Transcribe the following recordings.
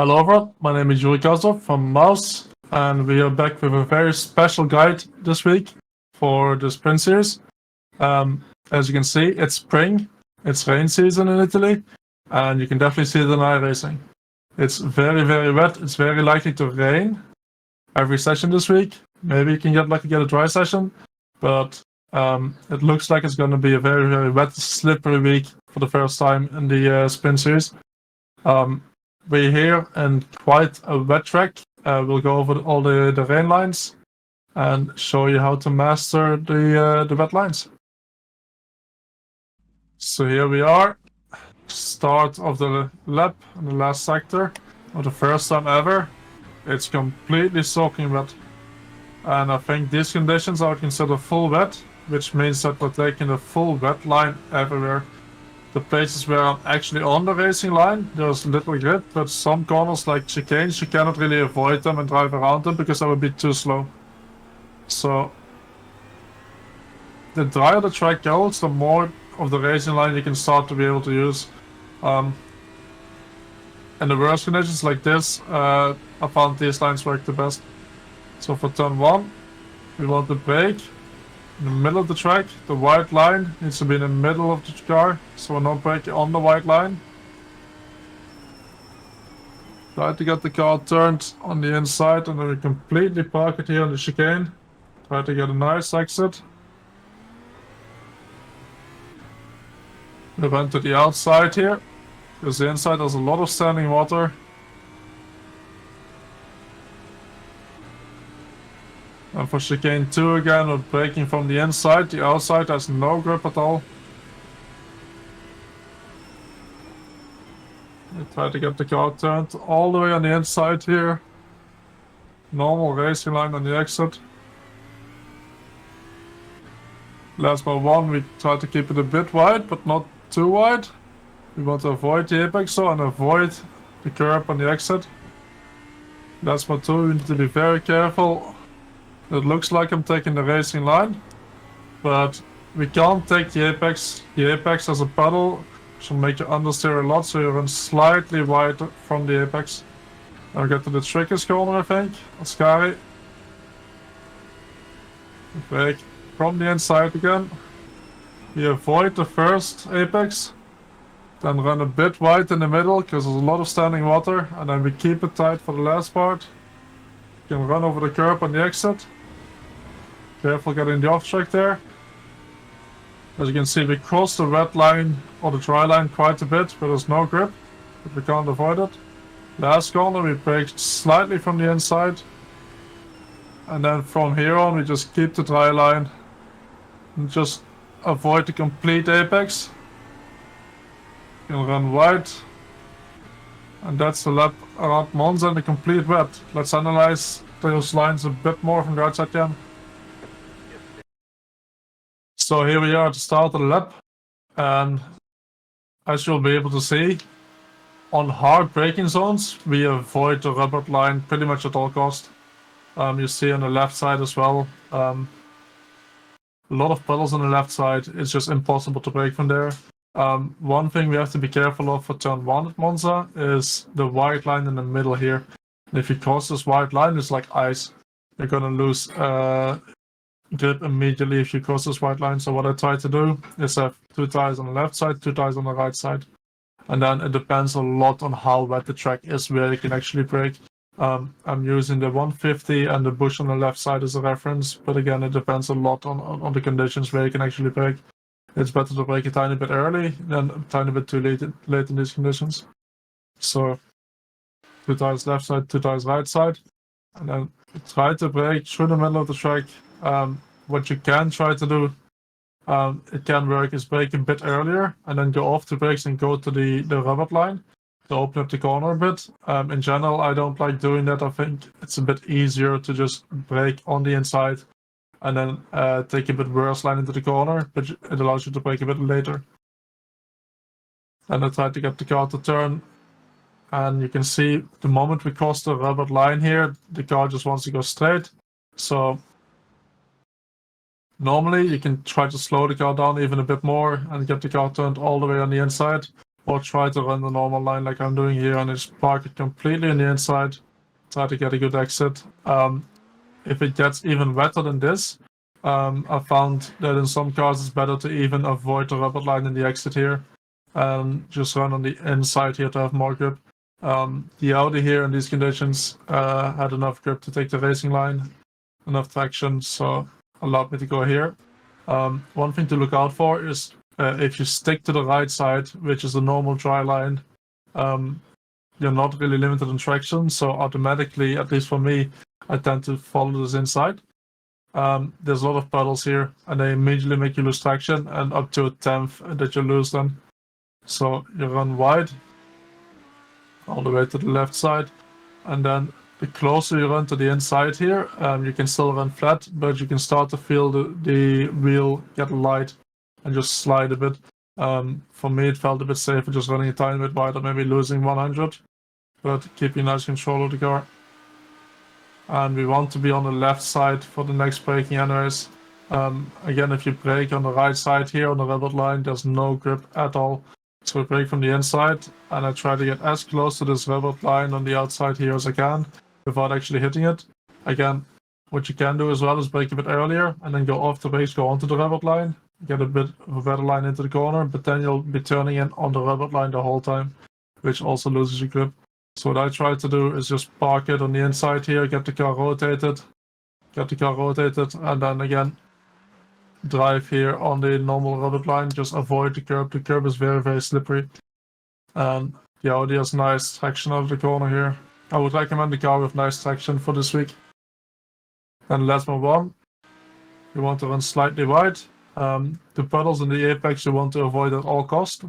Hello everyone, my name is Yuri Kasdorp from Mouse, and we are back with a very special guide this week for the sprint series. As you can see, it's spring, it's rain season in Italy, and you can definitely see it in iRacing. It's very wet, it's very likely to rain every session this week. Maybe you can get a dry session, but it looks like it's going to be a very wet, slippery week for the first time in the sprint series. We're here in quite a wet track. We'll go over all the rain lines and show you how to master the wet lines. So here we are, start of the lap in the last sector. For the first time ever, it's completely soaking wet. And I think these conditions are considered full wet, which means that we're taking the full wet line everywhere. The places where I'm actually on the racing line, there's little grip, but some corners like chicanes, you cannot really avoid them and drive around them because that would be too slow. So the drier the track goes, the more of the racing line you can start to be able to use. In the worst conditions like this, I found these lines work the best. So for turn 1, we want to brake in the middle of the track. The white line needs to be in the middle of the car, so we're not braking on the white line. Try to get the car turned on the inside and then we completely park it here on the chicane. Try to get a nice exit. We went to the outside here, because the inside has a lot of standing water. And for chicane 2 again, we're braking from the inside. The outside has no grip at all. We try to get the car turned all the way on the inside here. Normal racing line on the exit. Last but one, we try to keep it a bit wide, but not too wide. We want to avoid the apex and avoid the curb on the exit. Last but two, we need to be very careful. It looks like I'm taking the racing line, but we can't take the apex. The apex as a pedal should make you understeer a lot, so you run slightly wide from the apex. Now we get to the trickiest corner, I think. Ascari. Brake from the inside again. We avoid the first apex, then run a bit wide in the middle because there's a lot of standing water, and then we keep it tight for the last part. You can run over the curb on the exit. Careful getting the off track there. As you can see, we cross the red line or the dry line quite a bit, but there's no grip, but we can't avoid it. Last corner, we brake slightly from the inside. And then from here on, we just keep the dry line and just avoid the complete apex. You can run wide. And that's the lap around Monza in the complete wet. Let's analyze those lines a bit more from the outside again. So here we are at the start of the lap, and as you'll be able to see, on hard braking zones, we avoid the rubber line pretty much at all costs. You see on the left side as well, a lot of puddles on the left side. It's just impossible to brake from there. One thing we have to be careful of for turn 1 at Monza is the white line in the middle here. And if you cross this white line, it's like ice. You're gonna lose grip immediately if you cross this white line. So what I try to do is have 2 tires on the left side, 2 tires on the right side. And then it depends a lot on how wet the track is where you can actually brake. I'm using the 150 and the bush on the left side as a reference, but again, it depends a lot on the conditions where you can actually brake. It's better to brake a tiny bit early than a tiny bit too late in these conditions. So 2 tires left side, 2 tires right side, and then try to brake through the middle of the track. What you can try to do, it can work, is brake a bit earlier and then go off the brakes and go to the rubber line to open up the corner a bit. In general, I don't like doing that. I think it's a bit easier to just brake on the inside and then take a bit worse line into the corner, but it allows you to brake a bit later. And I try to get the car to turn, and you can see the moment we cross the rubber line here, the car just wants to go straight. So normally you can try to slow the car down even a bit more and get the car turned all the way on the inside. or try to run the normal line like I'm doing here and just park it completely on the inside, try to get a good exit. If it gets even wetter than this, I found that in some cars it's better to even avoid the rubber line in the exit here and just run on the inside here to have more grip. The Audi here in these conditions had enough grip to take the racing line, enough traction, so allowed me to go here. One thing to look out for is if you stick to the right side, which is the normal dry line, you're not really limited in traction, so automatically, at least for me, I tend to follow this inside. There's a lot of puddles here, and they immediately make you lose traction, and up to a 10th that you lose them. So you run wide, all the way to the left side, and then the closer you run to the inside here, you can still run flat, but you can start to feel the wheel get light and just slide a bit. For me, it felt a bit safer just running a tiny bit wider, maybe losing 100, but keeping nice control of the car. And we want to be on the left side for the next braking anyways. Again, if you brake on the right side here on the red dot line, there's no grip at all. So I brake from the inside, and I try to get as close to this red dot line on the outside here as I can without actually hitting it. Again, what you can do as well is brake a bit earlier and then go off the brakes, go onto the red dot line, get a bit of a better line into the corner, but then you'll be turning in on the red dot line the whole time, which also loses your grip. So what I try to do is just park it on the inside here, get the car rotated, and then again drive here on the normal rubber line, just avoid the curb. The curb is very, very slippery. And the Audi has nice traction out of the corner here. I would recommend the car with nice traction for this week. And let's move on. You want to run slightly wide. The puddles in the apex you want to avoid at all costs.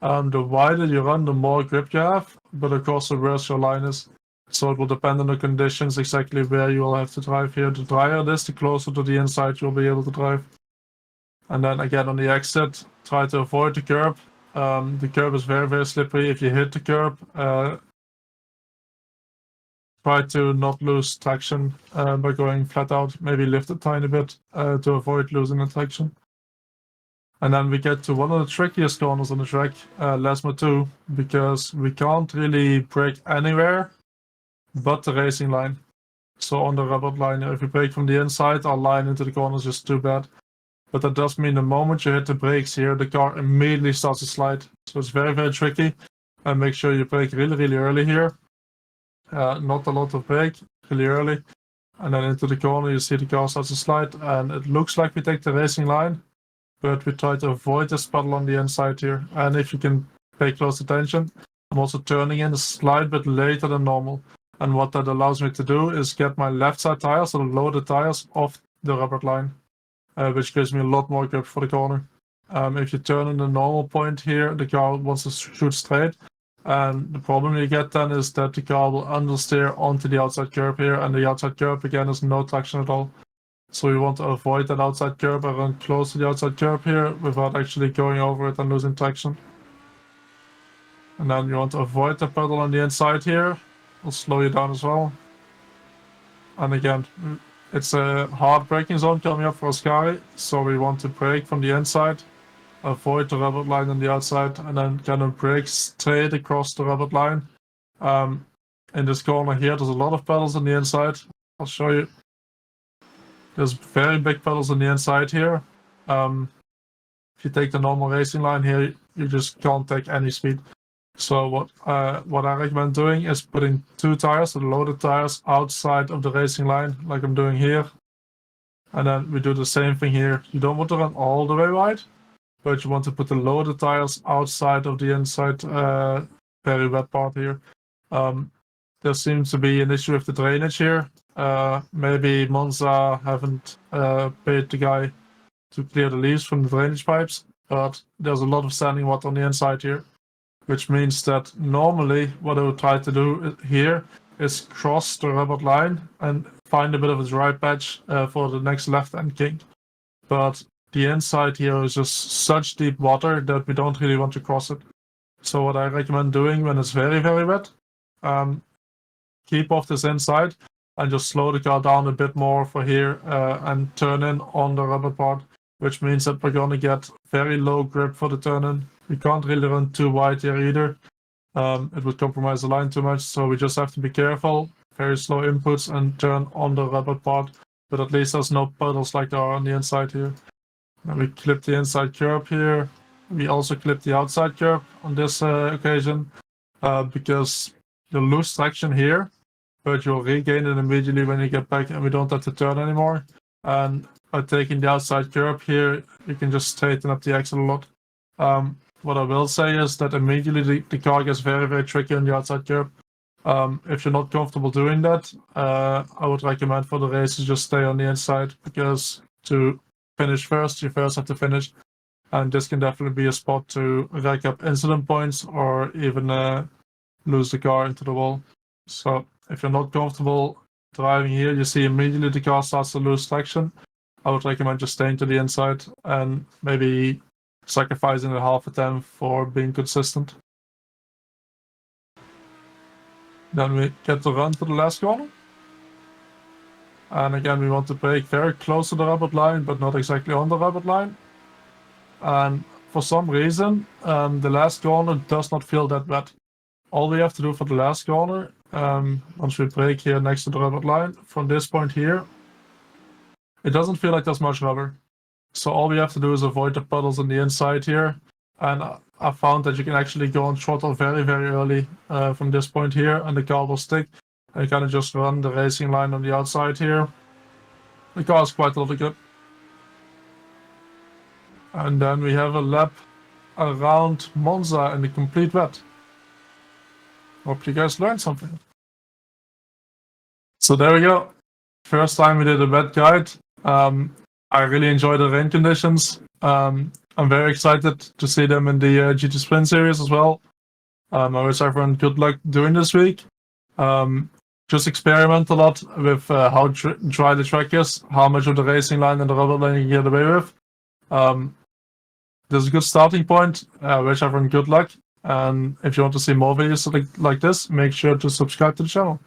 The wider you run, the more grip you have, but of course the worse your line is. So it will depend on the conditions exactly where you will have to drive here. The drier it is, the closer to the inside you'll be able to drive. And then again on the exit, try to avoid the curb. The curb is very, very slippery. If you hit the curb, try to not lose traction by going flat out. Maybe lift a tiny bit to avoid losing the traction. And then we get to one of the trickiest corners on the track, Lesmo 2, because we can't really brake anywhere but the racing line. So on the rubber line, if you brake from the inside, our line into the corner is just too bad. But that does mean the moment you hit the brakes here, the car immediately starts to slide. So it's very, very tricky. And make sure you brake really, really early here. Not a lot of brake, really early. And then into the corner, you see the car starts to slide. And it looks like we take the racing line, but we try to avoid this puddle on the inside here. And if you can pay close attention, I'm also turning in a slight bit later than normal. And what that allows me to do is get my left side tires, so the loaded tires, off the rubber line, which gives me a lot more grip for the corner. If you turn in the normal point here, the car wants to shoot straight. And the problem you get then is that the car will understeer onto the outside curb here, and the outside curb again is no traction at all. So you want to avoid that outside curb and run close to the outside curb here without actually going over it and losing traction. And then you want to avoid the puddle on the inside here. It'll slow you down as well. And again, it's a hard braking zone coming up for Sky, so we want to brake from the inside, avoid the rubber line on the outside, and then kind of brake straight across the rubber line. In this corner here, there's a lot of pedals on the inside. I'll show you. There's very big pedals on the inside here. If you take the normal racing line here, you just can't take any speed. So what I recommend doing is putting two tires, so the loaded tires, outside of the racing line, like I'm doing here. And then we do the same thing here. You don't want to run all the way wide, but you want to put the loaded tires outside of the inside very wet part here. There seems to be an issue with the drainage here. Maybe Monza haven't paid the guy to clear the leaves from the drainage pipes, but there's a lot of standing water on the inside here, which means that normally what I would try to do here is cross the rubber line and find a bit of a dry patch for the next left-hand kink. But the inside here is just such deep water that we don't really want to cross it. So what I recommend doing when it's very, very wet, keep off this inside and just slow the car down a bit more for here and turn in on the rubber part, which means that we're going to get very low grip for the turn in We can't really run too wide here either. It would compromise the line too much, so we just have to be careful. Very slow inputs and turn on the rubber part, but at least there's no puddles like there are on the inside here. And we clip the inside curb here. We also clip the outside curb on this occasion because you'll lose traction here, but you'll regain it immediately when you get back and we don't have to turn anymore. And by taking the outside curb here, you can just straighten up the axle a lot. What I will say is that immediately the car gets very, very tricky on the outside curb. If you're not comfortable doing that, I would recommend for the race to just stay on the inside, because to finish first, you first have to finish. And this can definitely be a spot to rack up incident points or even lose the car into the wall. So if you're not comfortable driving here, you see immediately the car starts to lose traction. I would recommend just staying to the inside and maybe sacrificing a half attempt for being consistent. Then we get to run to the last corner. And again, we want to brake very close to the rubber line, but not exactly on the rubber line. And for some reason, the last corner does not feel that bad. All we have to do for the last corner, once we brake here next to the rubber line, from this point here, it doesn't feel like there's much rubber. So all we have to do is avoid the puddles on the inside here. And I found that you can actually go on throttle very, very early from this point here, and the car will stick. And you kind of just run the racing line on the outside here. The car is quite a lot of grip. And then we have a lap around Monza in the complete wet. Hope you guys learned something. So there we go. First time we did a wet guide. I really enjoy the rain conditions. I'm very excited to see them in the GT Sprint Series as well. I wish everyone good luck doing this week. Just experiment a lot with how dry the track is, how much of the racing line and the rubber line you can get away with. This is a good starting point. I wish everyone good luck. And if you want to see more videos like this, make sure to subscribe to the channel.